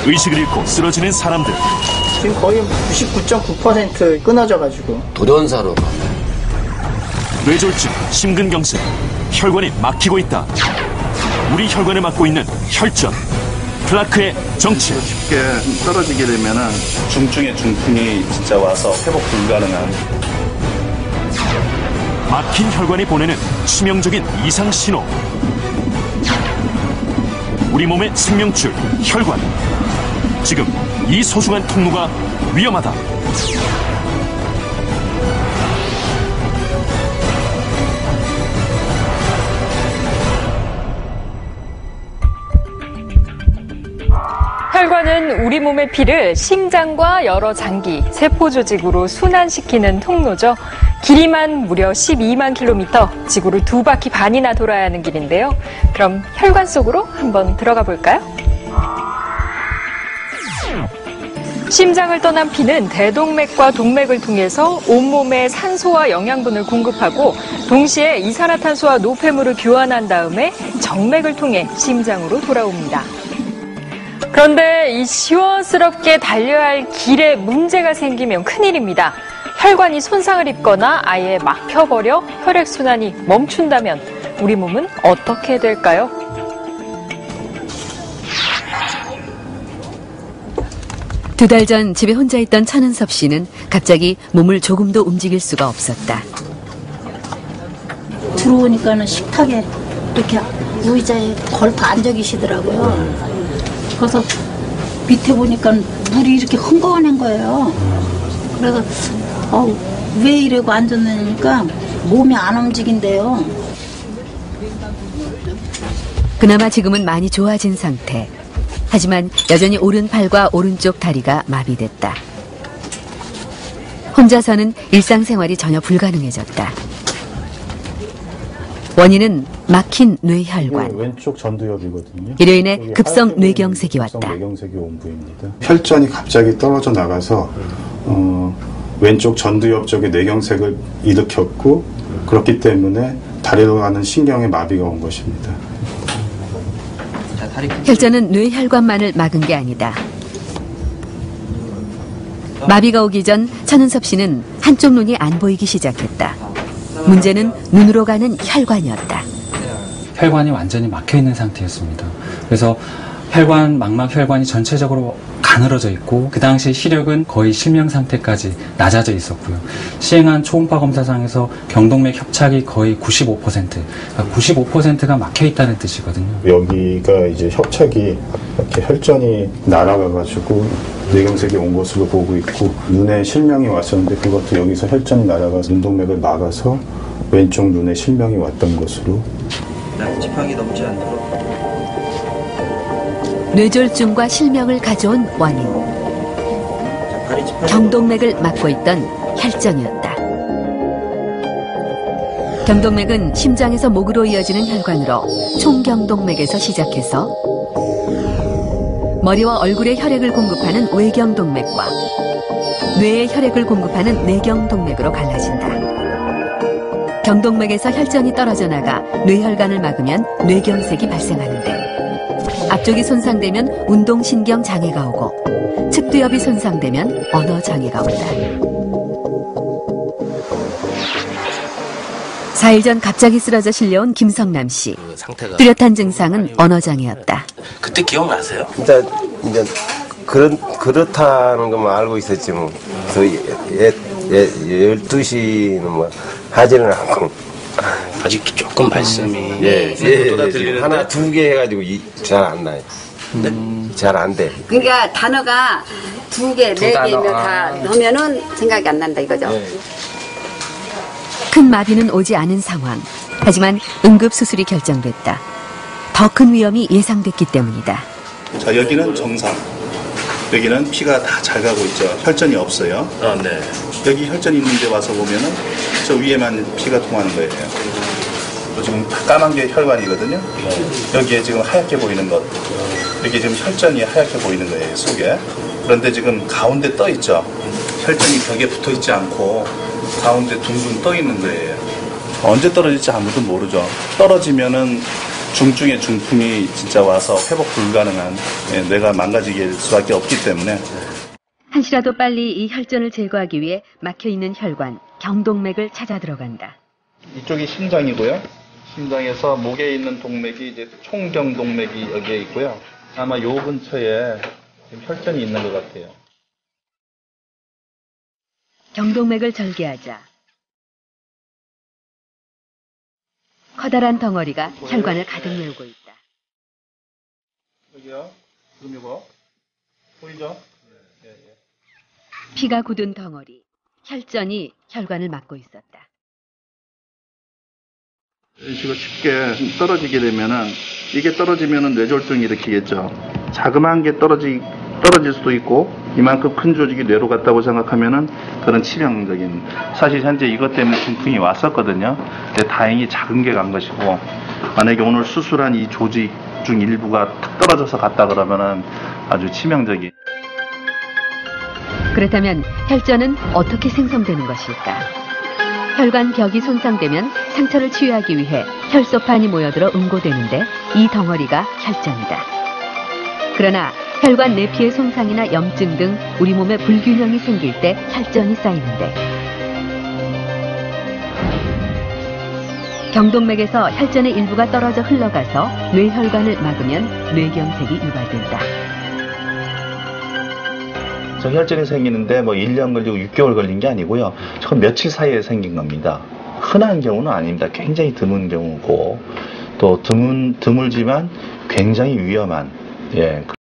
의식을 잃고 쓰러지는 사람들. 지금 거의 99.9% 끊어져가지고. 돌연사로. 뇌졸중, 심근경색, 혈관이 막히고 있다. 우리 혈관을 막고 있는 혈전. 플라크의 정체. 쉽게 떨어지게 되면은 중증의 중풍이 진짜 와서 회복 불가능한. 막힌 혈관이 보내는 치명적인 이상 신호. 우리 몸의 생명줄, 혈관. 지금 이 소중한 통로가 위험하다. 혈관은 우리 몸의 피를 심장과 여러 장기, 세포 조직으로 순환시키는 통로죠. 길이만 무려 12만 킬로미터, 지구를 2바퀴 반이나 돌아야 하는 길인데요. 그럼 혈관 속으로 한번 들어가 볼까요? 심장을 떠난 피는 대동맥과 동맥을 통해서 온몸에 산소와 영양분을 공급하고 동시에 이산화탄소와 노폐물을 교환한 다음에 정맥을 통해 심장으로 돌아옵니다. 그런데 이 시원스럽게 달려야 할 길에 문제가 생기면 큰일입니다. 혈관이 손상을 입거나 아예 막혀버려 혈액순환이 멈춘다면 우리 몸은 어떻게 될까요? 두 달 전 집에 혼자 있던 천은섭 씨는 갑자기 몸을 조금도 움직일 수가 없었다. 들어오니까는 식탁에 이렇게 의자에 걸터 앉아 계시더라고요. 그래서 밑에 보니까 물이 이렇게 흥건한 거예요. 그래서 왜 이러고 앉았느니까 몸이 안 움직인대요. 그나마 지금은 많이 좋아진 상태. 하지만 여전히 오른팔과 오른쪽 다리가 마비됐다. 혼자서는 일상생활이 전혀 불가능해졌다. 원인은 막힌 뇌혈관. 왼쪽 전두엽이거든요. 이로 인해 급성 뇌경색이 왔다. 뇌경색이 온 부위입니다. 혈전이 갑자기 떨어져 나가서 왼쪽 전두엽 쪽에 뇌경색을 일으켰고 그렇기 때문에 다리로 가는 신경에 마비가 온 것입니다. 혈전은 뇌혈관만을 막은 게 아니다. 마비가 오기 전 천은섭 씨는 한쪽 눈이 안 보이기 시작했다. 문제는 눈으로 가는 혈관이었다. 혈관이 완전히 막혀있는 상태였습니다. 그래서 망막혈관이 전체적으로 가늘어져 있고 그 당시 시력은 거의 실명 상태까지 낮아져 있었고요. 시행한 초음파 검사상에서 경동맥 협착이 거의 95%, 그러니까 95%가 막혀 있다는 뜻이거든요. 여기가 이제 협착이 이렇게 혈전이 날아가가지고 뇌경색이 온 것으로 보고 있고 눈에 실명이 왔었는데 그것도 여기서 혈전이 날아가서 눈동맥을 막아서 왼쪽 눈에 실명이 왔던 것으로. 지팡이 넘지 않도록. 뇌졸중과 실명을 가져온 원인. 경동맥을 막고 있던 혈전이었다. 경동맥은 심장에서 목으로 이어지는 혈관으로 총경동맥에서 시작해서 머리와 얼굴에 혈액을 공급하는 외경동맥과 뇌에 혈액을 공급하는 내경동맥으로 갈라진다. 경동맥에서 혈전이 떨어져 나가 뇌혈관을 막으면 뇌경색이 발생하는데 앞쪽이 손상되면 운동신경 장애가 오고 측두엽이 손상되면 언어 장애가 온다. 4일 전 갑자기 쓰러져 실려온 김성남 씨. 뚜렷한 증상은 언어 장애였다. 그때 기억나세요? 일단 이제 그렇다는 것만 알고 있었지 뭐. 그래서 12시는 뭐 하지는 않고. 아직 조금 말씀이 하나 두 개 해가지고 잘 안 나요. 잘 안 돼. 그러니까 단어가 2개, 4개면 다 넣으면은 생각이 안 난다 이거죠. 큰 마비는 오지 않은 상황. 하지만 응급수술이 결정됐다. 더 큰 위험이 예상됐기 때문이다. 자, 여기는 정상. 여기는 피가 다 잘 가고 있죠. 혈전이 없어요. 네. 여기 혈전이 있는 데 와서 보면은 저 위에만 피가 통하는 거예요. 지금 까만 게 혈관이거든요. 여기에 지금 하얗게 보이는 것. 여기 지금 혈전이 하얗게 보이는 거예요, 속에. 그런데 지금 가운데 떠 있죠. 혈전이 벽에 붙어 있지 않고 가운데 둥둥 떠 있는 거예요. 언제 떨어질지 아무도 모르죠. 떨어지면은 중증의 중풍이 진짜 와서 회복 불가능한 뇌가 망가지게 수밖에 없기 때문에 한시라도 빨리 이 혈전을 제거하기 위해 막혀있는 혈관, 경동맥을 찾아 들어간다. 이쪽이 심장이고요. 심장에서 목에 있는 동맥이 이제 총경동맥이 여기에 있고요. 아마 요 근처에 지금 혈전이 있는 것 같아요. 경동맥을 절개하자 커다란 덩어리가 혈관을 가득 메우고 있다. 여기요. 지금 이거 보이죠? 피가 굳은 덩어리, 혈전이 혈관을 막고 있었다. 이런 식으로 쉽게 떨어지게 되면은 이게 떨어지면은 뇌졸중이 일으키겠죠. 자그마한 게 떨어질 수도 있고 이만큼 큰 조직이 뇌로 갔다고 생각하면은 그런 치명적인 사실 현재 이것 때문에 중풍이 왔었거든요. 근데 다행히 작은 게 간 것이고 만약에 오늘 수술한 이 조직 중 일부가 탁 떨어져서 갔다 그러면은 아주 치명적인. 그렇다면 혈전은 어떻게 생성되는 것일까? 혈관 벽이 손상되면 상처를 치유하기 위해 혈소판이 모여들어 응고되는데 이 덩어리가 혈전이다. 그러나 혈관 내피의 손상이나 염증 등 우리 몸에 불균형이 생길 때 혈전이 쌓이는데 경동맥에서 혈전의 일부가 떨어져 흘러가서 뇌혈관을 막으면 뇌경색이 유발된다. 혈전이 생기는데 뭐 1년 걸리고 6개월 걸린 게 아니고요. 전 며칠 사이에 생긴 겁니다. 흔한 경우는 아닙니다. 굉장히 드문 경우고 또 드물지만 굉장히 위험한